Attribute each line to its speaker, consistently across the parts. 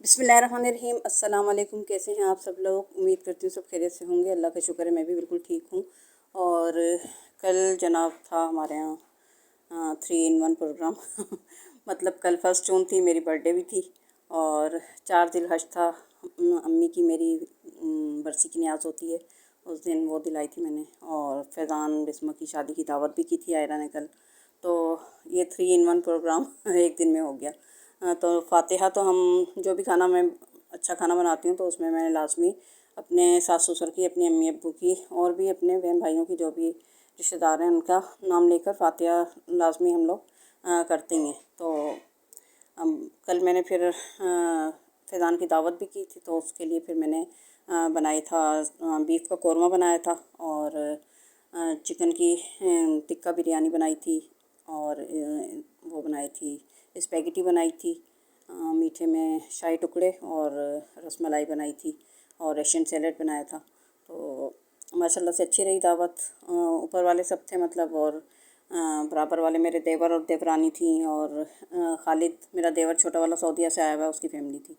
Speaker 1: बिस्मिल्लाहिर्रहमानिर्रहीम। अस्सलाम वालेकुम। कैसे हैं आप सब लोग? उम्मीद करती हूँ सब खैरियत से होंगे। अल्लाह का शुक्र है मैं भी बिल्कुल ठीक हूँ। और कल जनाब था हमारे यहाँ 3 in 1 प्रोग्राम मतलब कल 1 जून थी, मेरी बर्थडे भी थी। और 4 जिल हज था। अम्मी की मेरी बरसी की न्याज़ होती है, उस दिन वो दिलाई थी मैंने। और फैज़ान बिस्मा की शादी की दावत भी की थी आयरा ने कल। तो ये 3 in 1 प्रोग्राम एक दिन में हो गया। तो फ़ातिहा तो हम जो भी खाना मैं अच्छा खाना बनाती हूँ तो उसमें मैं लाज़मी अपने सास ससुर की, अपनी अम्मी अब्बू की और भी अपने बहन भाइयों की जो भी रिश्तेदार हैं उनका नाम लेकर फ़ातिहा लाज़मी हम लोग करते हैं। तो कल मैंने फिर फैज़ान की दावत भी की थी, तो उसके लिए फिर मैंने बनाई था बीफ का कौरमा बनाया था। और चिकन की टिक्का बिरयानी बनाई थी। और वो बनाई थी, स्पैगेटी बनाई थी। मीठे में शाही टुकड़े और रसमलाई बनाई थी। और रशियन सैलेड बनाया था। तो माशाल्लाह से अच्छी रही दावत। ऊपर वाले सब थे मतलब। और बराबर वाले मेरे देवर और देवरानी थी। और खालिद मेरा देवर छोटा वाला सऊदीया से आया हुआ है, उसकी फैमिली थी।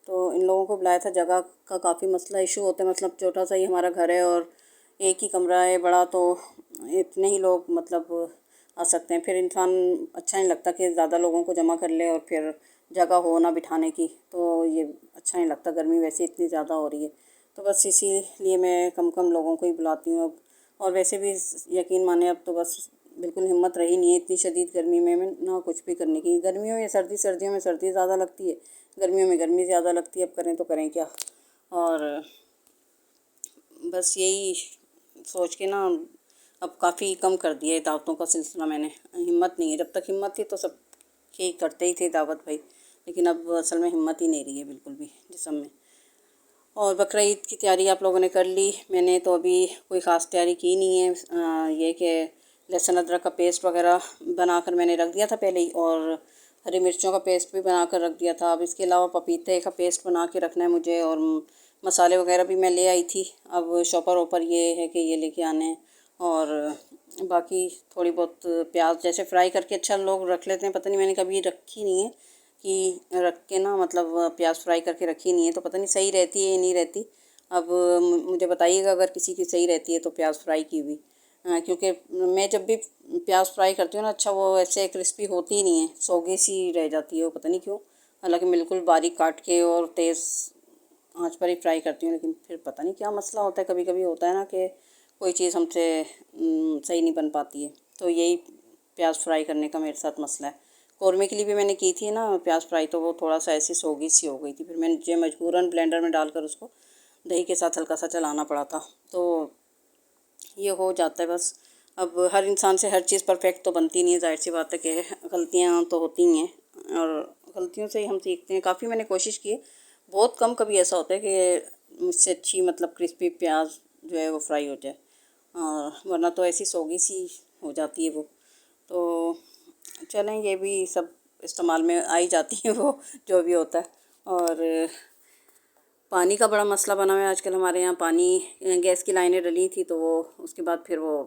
Speaker 1: तो इन लोगों को बुलाया था। जगह का काफ़ी मसला इशू होता है, मतलब छोटा सा ही हमारा घर है और एक ही कमरा है बड़ा, तो इतने ही लोग मतलब आ सकते हैं। फिर इंसान अच्छा नहीं लगता कि ज़्यादा लोगों को जमा कर ले और फिर जगह हो ना बिठाने की, तो ये अच्छा नहीं लगता। गर्मी वैसे इतनी ज़्यादा हो रही है, तो बस इसीलिए मैं कम कम लोगों को ही बुलाती हूँ अब। और वैसे भी यकीन माने अब तो बस बिल्कुल हिम्मत रही नहीं है इतनी शदीद गर्मी में ना कुछ भी करने की। गर्मियों में सर्दी, सर्दियों में सर्दी ज़्यादा लगती है, गर्मियों में गर्मी ज़्यादा लगती है। अब करें तो करें क्या। और बस यही सोच के ना अब काफ़ी कम कर दिया है दावतों का सिलसिला मैंने। हिम्मत नहीं है, जब तक हिम्मत थी तो सब के करते ही थे दावत भाई, लेकिन अब असल में हिम्मत ही नहीं रही है बिल्कुल भी जिस्म में। और बकरा ईद की तैयारी आप लोगों ने कर ली? मैंने तो अभी कोई ख़ास तैयारी की नहीं है। ये कि लहसुन अदरक का पेस्ट वगैरह बनाकर मैंने रख दिया था पहले ही, और हरी मिर्चों का पेस्ट भी बना कर रख दिया था। अब इसके अलावा पपीते का पेस्ट बना के रखना है मुझे। और मसाले वगैरह भी मैं ले आई थी, अब शॉपर ओपर ये है कि ये लेके आने हैं। और बाकी थोड़ी बहुत प्याज जैसे फ्राई करके अच्छा लोग रख लेते हैं, पता नहीं मैंने कभी रखी नहीं है कि रख के ना मतलब प्याज फ्राई करके रखी नहीं है, तो पता नहीं सही रहती है या नहीं रहती। अब मुझे बताइएगा अगर किसी की सही रहती है तो प्याज फ्राई की हुई। क्योंकि मैं जब भी प्याज फ्राई करती हूँ ना, अच्छा वो ऐसे क्रिस्पी होती ही नहीं है, सोगी सी रह जाती है वो, पता नहीं क्यों। हालांकि बिल्कुल बारीक काट के और तेज़ आंच पर ही फ्राई करती हूँ, लेकिन फिर पता नहीं क्या मसला होता है। कभी कभी होता है ना कि कोई चीज़ हमसे सही नहीं बन पाती है, तो यही प्याज फ्राई करने का मेरे साथ मसला है। कौरमे के लिए भी मैंने की थी ना प्याज फ्राई, तो वो थोड़ा सा ऐसी सोगी सी हो गई थी। फिर मैंने मजबूरन ब्लेंडर में डालकर उसको दही के साथ हल्का सा चलाना पड़ा था। तो ये हो जाता है बस। अब हर इंसान से हर चीज़ परफेक्ट तो बनती नहीं है, जाहिर सी बात है कि गलतियाँ तो होती ही हैं और गलतियों से ही हम सीखते हैं। काफ़ी मैंने कोशिश की है, बहुत कम कभी ऐसा होता है कि मुझसे अच्छी मतलब क्रिस्पी प्याज जो है वो फ्राई हो जाए, और वरना तो ऐसी सोगी सी हो जाती है वो। तो चलें, ये भी सब इस्तेमाल में आ ही जाती है वो जो भी होता है। और पानी का बड़ा मसला बना हुआ है आजकल हमारे यहाँ। पानी गैस की लाइनें डली थी, तो वो उसके बाद फिर वो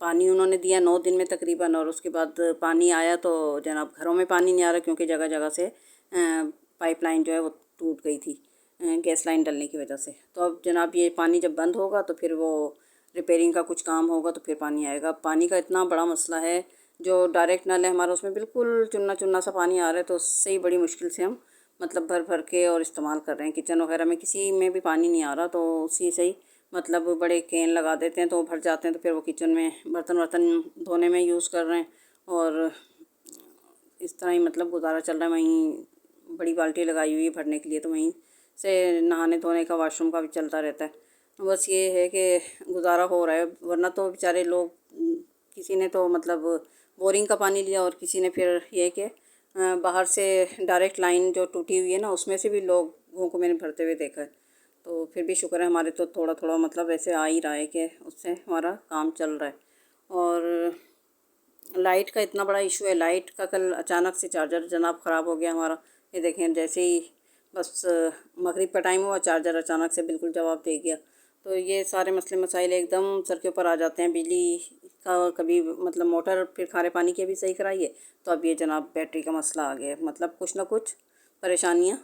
Speaker 1: पानी उन्होंने दिया 9 दिन में तकरीबन, और उसके बाद पानी आया तो जनाब घरों में पानी नहीं आ रहा, क्योंकि जगह जगह से पाइपलाइन जो है वो टूट गई थी गैस लाइन डलने की वजह से। तो अब जनाब ये पानी जब बंद होगा तो फिर वो रिपेयरिंग का कुछ काम होगा तो फिर पानी आएगा। पानी का इतना बड़ा मसला है, जो डायरेक्ट नल है हमारा उसमें बिल्कुल चुना चुना सा पानी आ रहा है, तो उससे ही बड़ी मुश्किल से हम मतलब भर भर के और इस्तेमाल कर रहे हैं। किचन वगैरह में किसी में भी पानी नहीं आ रहा, तो उसी से ही मतलब बड़े कैन लगा देते हैं तो भर जाते हैं, तो फिर वो किचन में बर्तन वर्तन धोने में यूज़ कर रहे हैं। और इस तरह ही मतलब गुजारा चल रहा है। वहीं बड़ी बाल्टी लगाई हुई है भरने के लिए, तो वहीं से नहाने धोने का, वॉशरूम का भी चलता रहता है। बस ये है कि गुजारा हो रहा है, वरना तो बेचारे लोग किसी ने तो मतलब बोरिंग का पानी लिया, और किसी ने फिर ये कि बाहर से डायरेक्ट लाइन जो टूटी हुई है ना उसमें से भी लोगों को मैंने भरते हुए देखा है। तो फिर भी शुक्र है हमारे तो थोड़ा थोड़ा मतलब ऐसे आ ही रहा है कि उससे हमारा काम चल रहा है। और लाइट का इतना बड़ा इशू है। लाइट का कल अचानक से चार्जर जनाब ख़राब हो गया हमारा। ये देखें, जैसे ही बस मगरिब का टाइम हुआ चार्जर अचानक से बिल्कुल जवाब दे गया। तो ये सारे मसले मसाइल एकदम सर के ऊपर आ जाते हैं। बिजली का कभी मतलब मोटर फिर खारे पानी की भी सही कराइए, तो अब ये जनाब बैटरी का मसला आ गया है। मतलब कुछ ना कुछ परेशानियाँ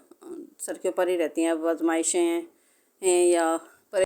Speaker 1: सर के ऊपर ही रहती हैं। अब आजमाइशें हैं या